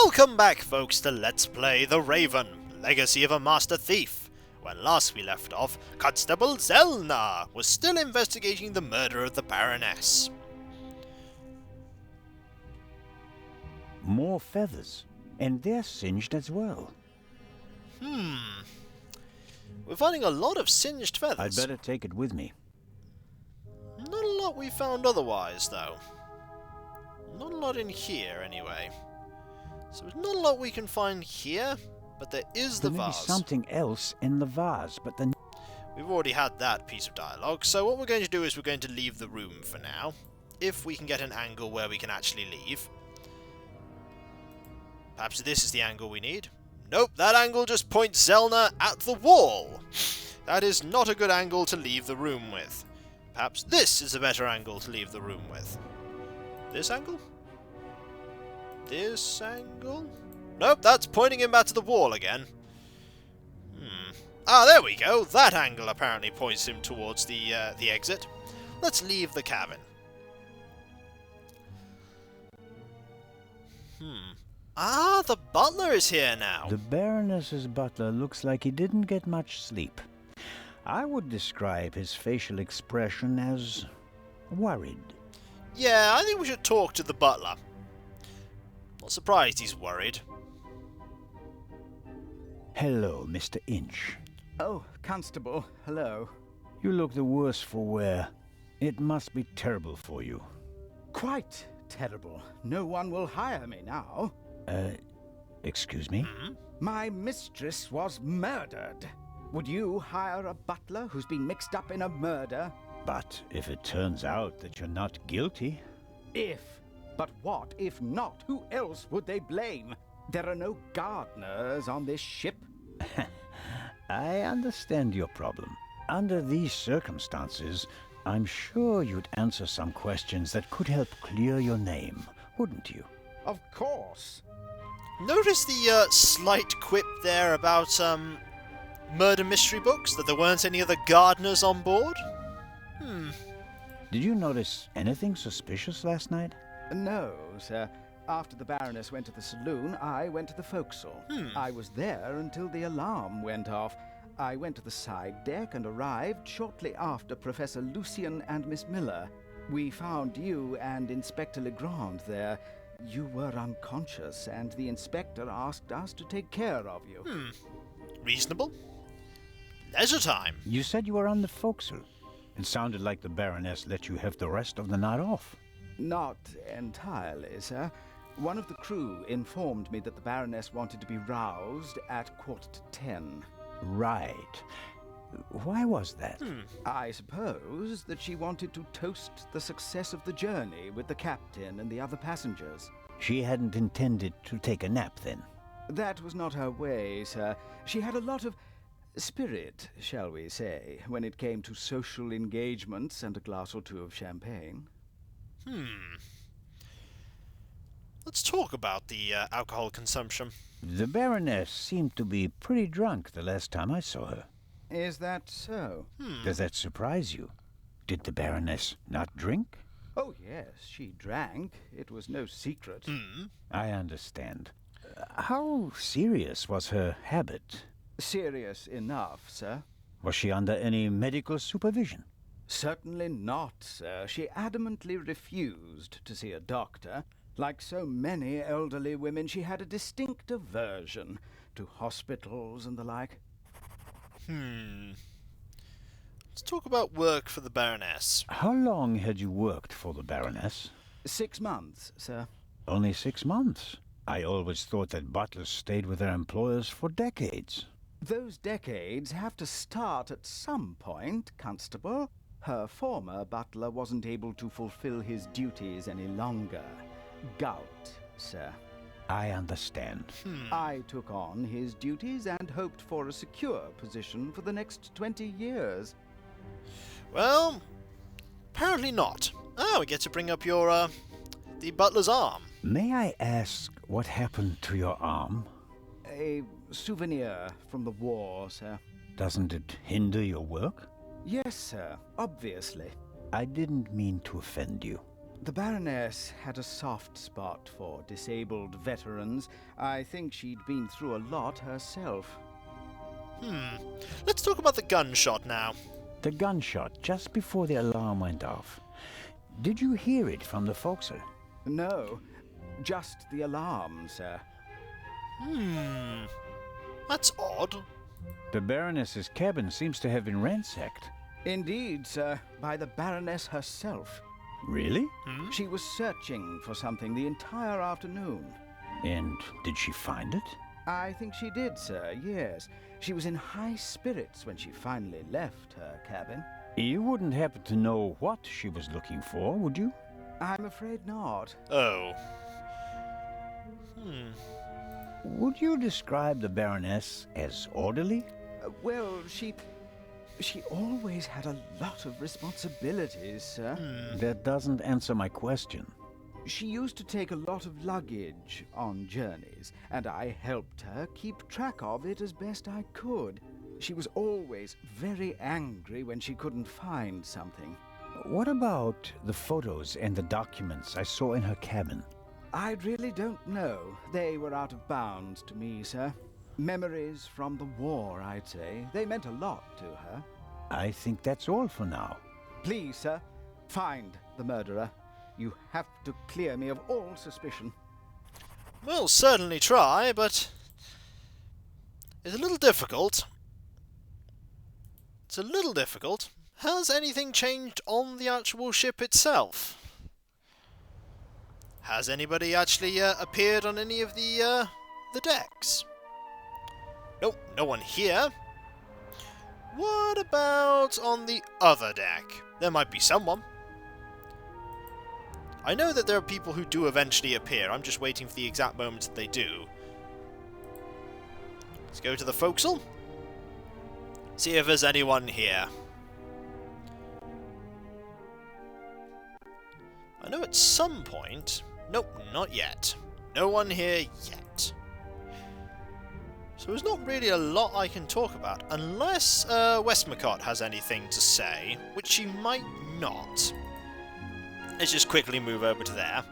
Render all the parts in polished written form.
Welcome back, folks, to Let's Play The Raven, Legacy of a Master Thief. When last we left off, Constable Zellner was still investigating the murder of the Baroness. More feathers, and they're singed as well. We're finding a lot of singed feathers. I'd better take it with me. Not a lot we found otherwise, though. Not a lot in here, anyway. So there's not a lot we can find here, but there is the There may be vase. something else in the vase, but then... We've already had that piece of dialogue, so what we're going to do is we're going to leave the room for now, if we can get an angle where we can actually leave. Perhaps this is the angle we need. Nope, that angle just points Zellner at the wall. That is not a good angle to leave the room with. Perhaps this is a better angle to leave the room with. This angle? This angle? Nope, that's pointing him back to the wall again. Ah, there we go. That angle apparently points him towards the exit. Let's leave the cabin. Ah, the butler is here now. The Baroness's butler looks like he didn't get much sleep. I would describe his facial expression as worried. Yeah, I think we should talk to the butler. Not surprised he's worried. Hello, Mr. Inch. Oh, Constable, hello. You look the worse for wear. It must be terrible for you. Quite terrible. No one will hire me now. Excuse me? My mistress was murdered. Would you hire a butler who's been mixed up in a murder? But if it turns out that you're not guilty... If. But what if not? Who else would they blame? There are no gardeners on this ship. I understand your problem. Under these circumstances, I'm sure you'd answer some questions that could help clear your name, wouldn't you? Of course. Notice the slight quip there about murder mystery books, that there weren't any other gardeners on board? Did you notice anything suspicious last night? No, sir. After the Baroness went to the saloon, I went to the forecastle. I was there until the alarm went off. I went to the side deck and arrived shortly after Professor Lucien and Miss Miller. We found you and Inspector Legrand there. You were unconscious, and the inspector asked us to take care of you. Reasonable. Leisure time. You said you were on the forecastle. It sounded like the Baroness let you have the rest of the night off. Not entirely, sir. One of the crew informed me that the Baroness wanted to be roused at 10:15. Right. Why was that? I suppose that she wanted to toast the success of the journey with the captain and the other passengers. She hadn't intended to take a nap then. That was not her way, sir. She had a lot of spirit, shall we say, when it came to social engagements and a glass or two of champagne. Let's talk about the alcohol consumption. The Baroness seemed to be pretty drunk the last time I saw her. Is that so? Does that surprise you? Did the Baroness not drink? Oh, yes, she drank. It was no secret. I understand. How serious was her habit? Serious enough, sir. Was she under any medical supervision? Certainly not, sir. She adamantly refused to see a doctor. Like so many elderly women, she had a distinct aversion to hospitals and the like. Let's talk about work for the Baroness. How long had you worked for the Baroness? 6 months, sir. Only 6 months. I always thought that butlers stayed with their employers for decades. Those decades have to start at some point, Constable. Her former butler wasn't able to fulfill his duties any longer. Gout, sir. I understand. I took on his duties and hoped for a secure position for the next 20 years. Well, apparently not. We get to bring up your, the butler's arm. May I ask what happened to your arm? A souvenir from the war, sir. Doesn't it hinder your work? Yes, sir. Obviously. I didn't mean to offend you. The Baroness had a soft spot for disabled veterans. I think she'd been through a lot herself. Let's talk about the gunshot now. The gunshot just before the alarm went off. Did you hear it from the forecastle? No, just the alarm, sir. That's odd. The Baroness's cabin seems to have been ransacked. Indeed, sir, by the Baroness herself. Really? She was searching for something the entire afternoon. And did she find it? I think she did, sir, yes. She was in high spirits when she finally left her cabin. You wouldn't happen to know what she was looking for, would you? I'm afraid not. Oh. Would you describe the Baroness as orderly? Well, she always had a lot of responsibilities, sir. That doesn't answer my question. She used to take a lot of luggage on journeys, and I helped her keep track of it as best I could. She was always very angry when she couldn't find something. What about the photos and the documents I saw in her cabin? I really don't know. They were out of bounds to me, sir. Memories from the war, I'd say. They meant a lot to her. I think that's all for now. Please, sir, find the murderer. You have to clear me of all suspicion. We'll certainly try, but it's a little difficult. Has anything changed on the actual ship itself? Has anybody actually appeared on any of the decks? Nope, no one here. What about on the other deck? There might be someone. I know that there are people who do eventually appear. I'm just waiting for the exact moments that they do. Let's go to the forecastle. See if there's anyone here. I know at some point... Nope, not yet. No one here yet. So there's not really a lot I can talk about, unless Westmacott has anything to say, which she might not. Let's just quickly move over to there.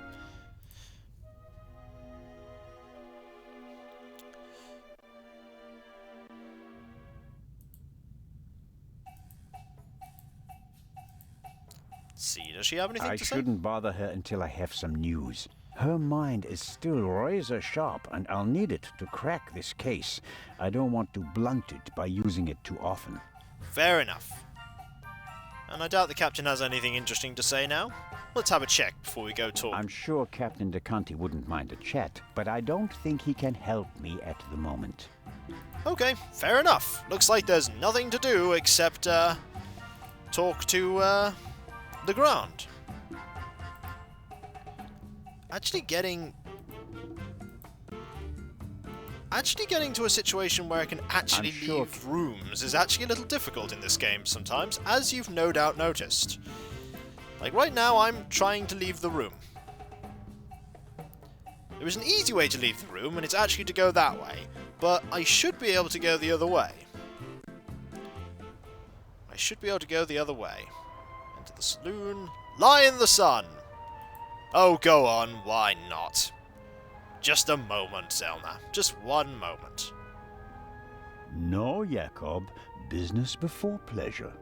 See, does she have anything to say? I shouldn't bother her until I have some news. Her mind is still razor sharp, and I'll need it to crack this case. I don't want to blunt it by using it too often. Fair enough. And I doubt the captain has anything interesting to say now. Let's have a check before we go talk. I'm sure Captain De Conti wouldn't mind a chat, but I don't think he can help me at the moment. Okay, fair enough. Looks like there's nothing to do except talk to Legrand. Actually getting to a situation where I can actually leave rooms is actually a little difficult in this game sometimes, as you've no doubt noticed. Like right now, I'm trying to leave the room. There is an easy way to leave the room, and it's actually to go that way, but I should be able to go the other way. Into the saloon. Lie in the sun! Oh, go on, why not? Just a moment, Zellner. Just one moment. No, Jakob. Business before pleasure.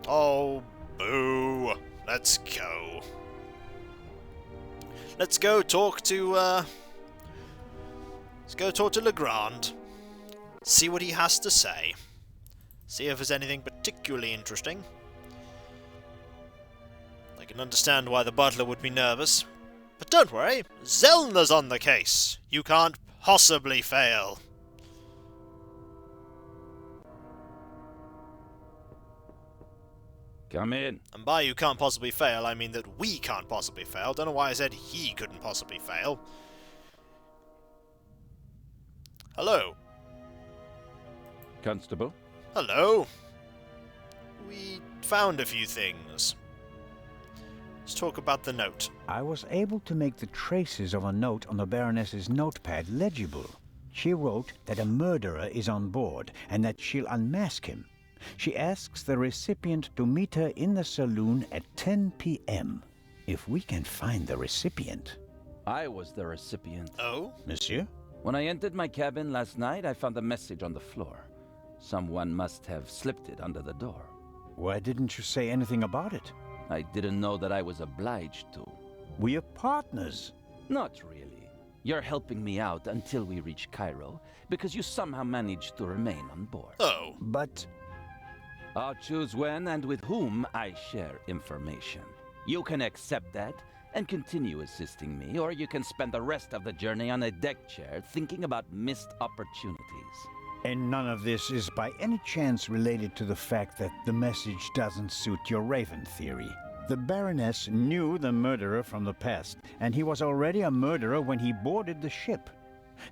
Oh, boo. Let's go. Let's go talk to Legrand. See what he has to say. See if there's anything particularly interesting. I can understand why the butler would be nervous. But don't worry, Zellner's on the case. You can't possibly fail. Come in. And by you can't possibly fail, I mean that we can't possibly fail. Don't know why I said he couldn't possibly fail. Hello. Constable? Hello. We found a few things. Let's talk about the note. I was able to make the traces of a note on the Baroness's notepad legible. She wrote that a murderer is on board and that she'll unmask him. She asks the recipient to meet her in the saloon at 10 p.m. If we can find the recipient. I was the recipient. Oh? Monsieur? When I entered my cabin last night, I found a message on the floor. Someone must have slipped it under the door. Why didn't you say anything about it? I didn't know that I was obliged to. We are partners. Not really. You're helping me out until we reach Cairo, because you somehow managed to remain on board. Oh. But I'll choose when and with whom I share information. You can accept that and continue assisting me, or you can spend the rest of the journey on a deck chair thinking about missed opportunities. And none of this is by any chance related to the fact that the message doesn't suit your Raven theory. The Baroness knew the murderer from the past, and he was already a murderer when he boarded the ship.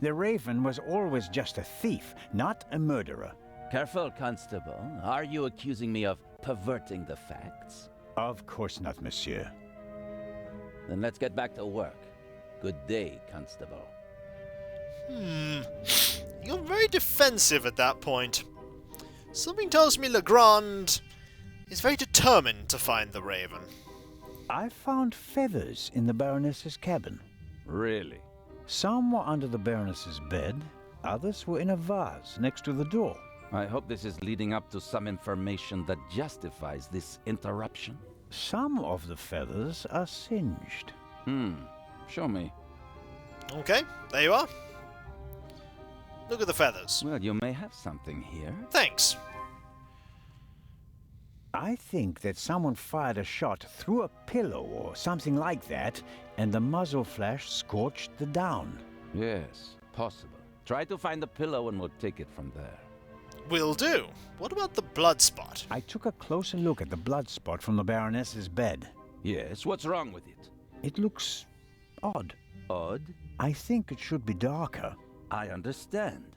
The Raven was always just a thief, not a murderer. Careful, Constable. Are you accusing me of perverting the facts? Of course not, monsieur. Then let's get back to work. Good day, Constable. You're very defensive at that point. Something tells me Legrand is very determined to find the Raven. I found feathers in the Baroness's cabin. Really? Some were under the Baroness's bed, others were in a vase next to the door. I hope this is leading up to some information that justifies this interruption. Some of the feathers are singed. Show me. Okay, there you are. Look at the feathers. Well, you may have something here. Thanks. I think that someone fired a shot through a pillow or something like that, and the muzzle flash scorched the down. Yes, possible. Try to find the pillow and we'll take it from there. Will do. What about the blood spot? I took a closer look at the blood spot from the Baroness's bed. Yes, what's wrong with it? It looks odd. Odd? I think it should be darker. I understand.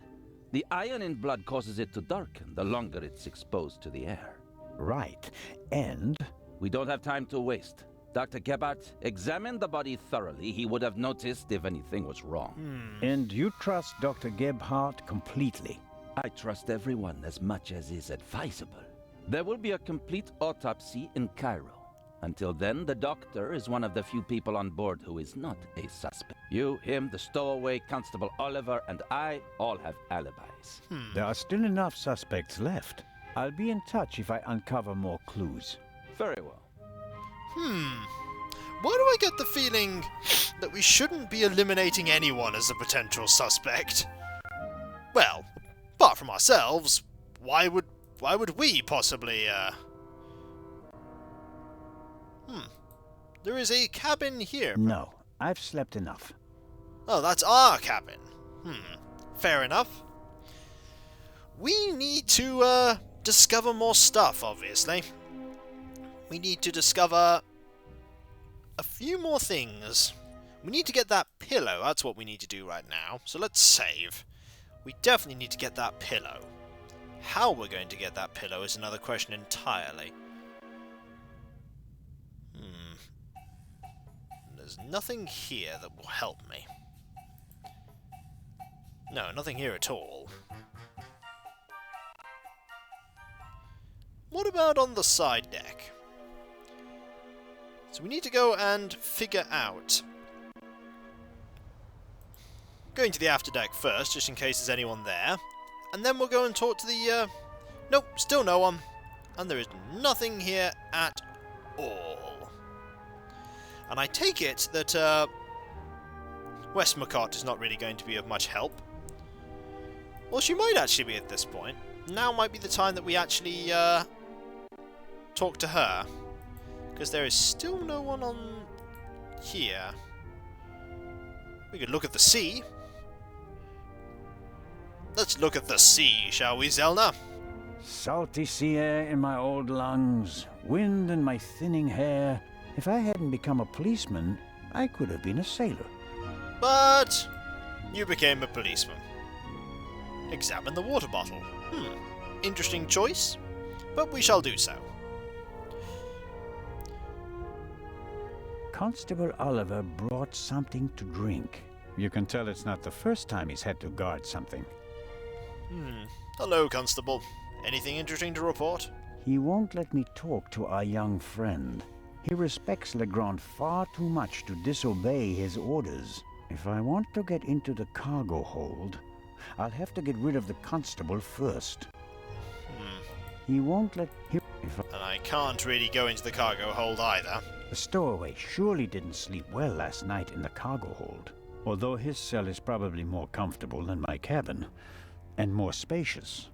The iron in blood causes it to darken the longer it's exposed to the air. Right. And We don't have time to waste. Dr. Gebhardt, examine the body thoroughly. He would have noticed if anything was wrong. And you trust Dr. Gebhardt completely? I trust everyone as much as is advisable. There will be a complete autopsy in Cairo. Until then, the doctor is one of the few people on board who is not a suspect. You, him, the stowaway, Constable Oliver, and I all have alibis. There are still enough suspects left. I'll be in touch if I uncover more clues. Very well. Why do I get the feeling that we shouldn't be eliminating anyone as a potential suspect? Well, apart from ourselves, why would we possibly, There is a cabin here. No, I've slept enough. Oh, that's our cabin. Fair enough. We need to, discover more stuff, obviously. We need to discover a few more things. We need to get that pillow. That's what we need to do right now. So let's save. We definitely need to get that pillow. How we're going to get that pillow is another question entirely. There's nothing here that will help me. No, nothing here at all. What about on the side deck? So we need to go and figure out. Going to the after deck first, just in case there's anyone there. And then we'll go and talk to the, Nope, still no one. And there is nothing here at all. And I take it that, Westmacott is not really going to be of much help. Well, she might actually be at this point. Now might be the time that we actually, talk to her. Because there is still no one on here. We could look at the sea. Let's look at the sea, shall we, Zellner? Salty sea air in my old lungs, wind in my thinning hair. If I hadn't become a policeman, I could have been a sailor. But you became a policeman. Examine the water bottle. Interesting choice, but we shall do so. Constable Oliver brought something to drink. You can tell it's not the first time he's had to guard something. Hello, Constable. Anything interesting to report? He won't let me talk to our young friend. He respects Legrand far too much to disobey his orders. If I want to get into the cargo hold, I'll have to get rid of the constable first. He won't let him... And I can't really go into the cargo hold either. The stowaway surely didn't sleep well last night in the cargo hold, although his cell is probably more comfortable than my cabin, and more spacious.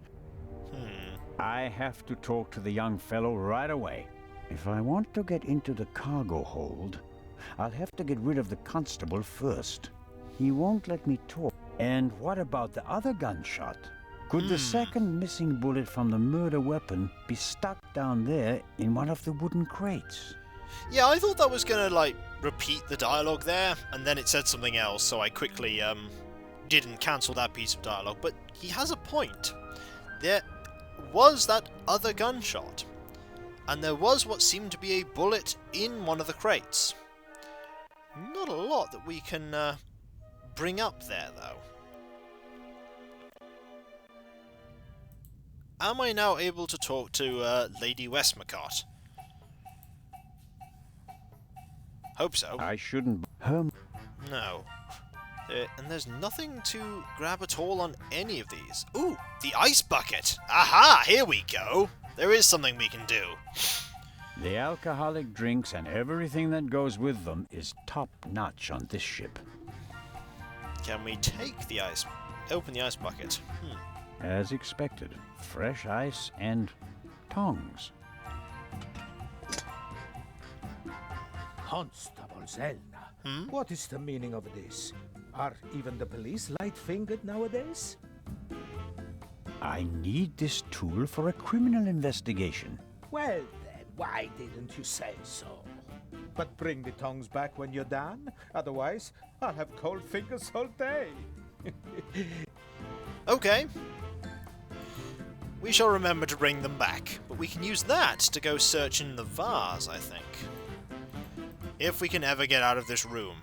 I have to talk to the young fellow right away. If I want to get into the cargo hold, I'll have to get rid of the constable first. He won't let me talk. And what about the other gunshot? Could the second missing bullet from the murder weapon be stuck down there in one of the wooden crates? Yeah, I thought that was gonna, like, repeat the dialogue there, and then it said something else, so I quickly, didn't cancel that piece of dialogue. But he has a point. There was that other gunshot, and there was what seemed to be a bullet in one of the crates. Not a lot that we can, bring up there, though. Am I now able to talk to, Lady Westmacott? Hope so. I shouldn't... No. And there's nothing to grab at all on any of these. Ooh, the ice bucket! Aha! Here we go! There is something we can do. The alcoholic drinks and everything that goes with them is top-notch on this ship. Can we take the ice... open the ice bucket? As expected, fresh ice and tongs. Constable Zellner, what is the meaning of this? Are even the police light-fingered nowadays? I need this tool for a criminal investigation. Well then, why didn't you say so? But bring the tongs back when you're done, otherwise I'll have cold fingers all day. Okay. We shall remember to bring them back, but we can use that to go search in the vase, I think. If we can ever get out of this room.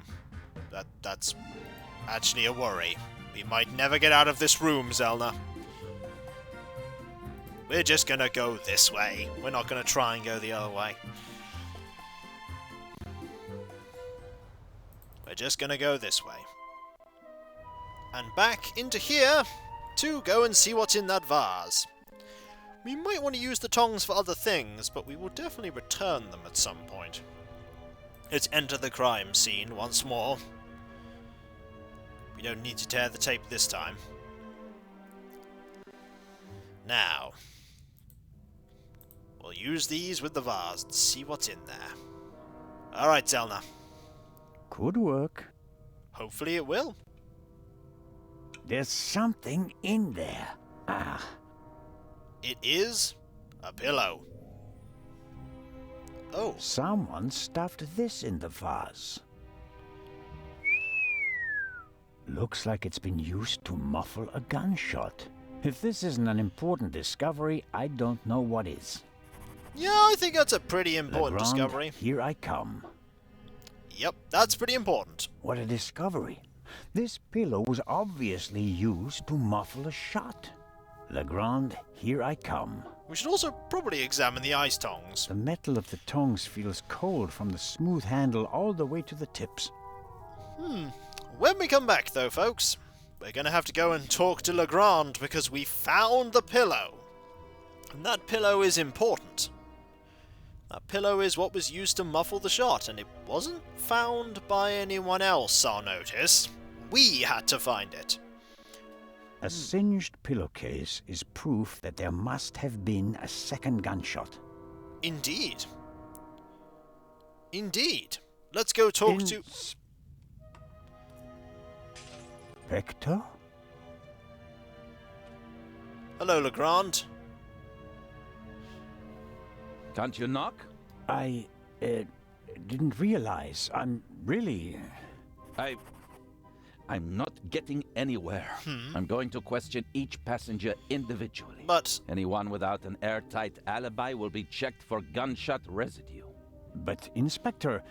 That's actually a worry. We might never get out of this room, Zellner. We're just gonna go this way. We're not gonna try and go the other way. We're just gonna go this way. And back into here to go and see what's in that vase. We might want to use the tongs for other things, but we will definitely return them at some point. Let's enter the crime scene once more. We don't need to tear the tape this time. Now, we'll use these with the vase and see what's in there. Alright, Zellner. Could work. Hopefully it will. There's something in there. Ah. It is a pillow. Oh. Someone stuffed this in the vase. Looks like it's been used to muffle a gunshot. If this isn't an important discovery, I don't know what is. Yeah, I think that's a pretty important Legrand, discovery. Here I come. Yep, that's pretty important. What a discovery. This pillow was obviously used to muffle a shot. Legrand, here I come. We should also probably examine the ice tongs. The metal of the tongs feels cold from the smooth handle all the way to the tips. When we come back, though, folks, we're going to have to go and talk to Legrand because we found the pillow. And that pillow is important. That pillow is what was used to muffle the shot, and it wasn't found by anyone else, I'll notice. We had to find it. A singed pillowcase is proof that there must have been a second gunshot. Indeed. Indeed. Let's go talk to... Spectre? Hello, Legrand. Can't you knock? I didn't realize. I'm really... I'm not getting anywhere. I'm going to question each passenger individually. But... Anyone without an airtight alibi will be checked for gunshot residue. But, Inspector...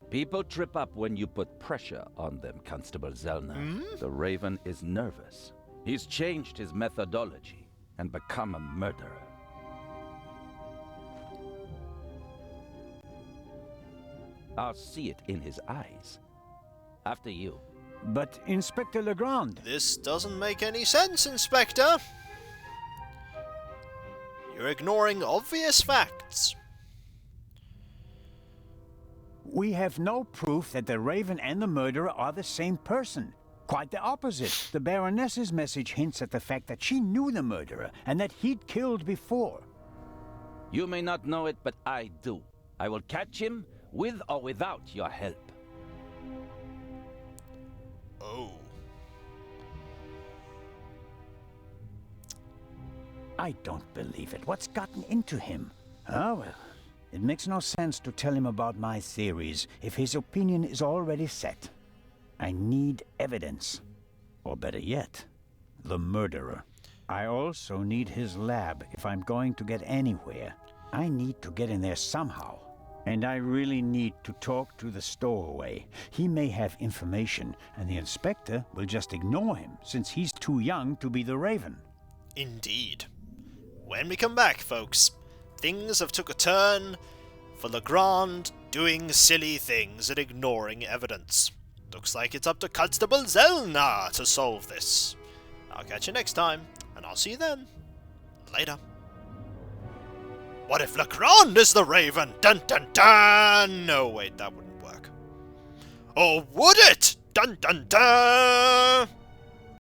People trip up when you put pressure on them, Constable Zellner. The Raven is nervous. He's changed his methodology and become a murderer. I'll see it in his eyes. After you. But Inspector Legrand... This doesn't make any sense, Inspector. You're ignoring obvious facts. We have no proof that the Raven and the murderer are the same person. Quite the opposite. The Baroness's message hints at the fact that she knew the murderer and that he'd killed before. You may not know it, but I do. I will catch him, with or without your help. Oh. I don't believe it. What's gotten into him? Oh, well, it makes no sense to tell him about my theories if his opinion is already set. I need evidence. Or better yet, the murderer. I also need his lab if I'm going to get anywhere. I need to get in there somehow. And I really need to talk to the stowaway. He may have information, and the inspector will just ignore him, since he's too young to be the Raven. Indeed. When we come back, folks, things have took a turn for Legrand doing silly things and ignoring evidence. Looks like it's up to Constable Zellner to solve this. I'll catch you next time, and I'll see you then. Later. What if Legrand is the Raven? Dun dun dun! No, wait, that wouldn't work. Or would it? Dun dun dun!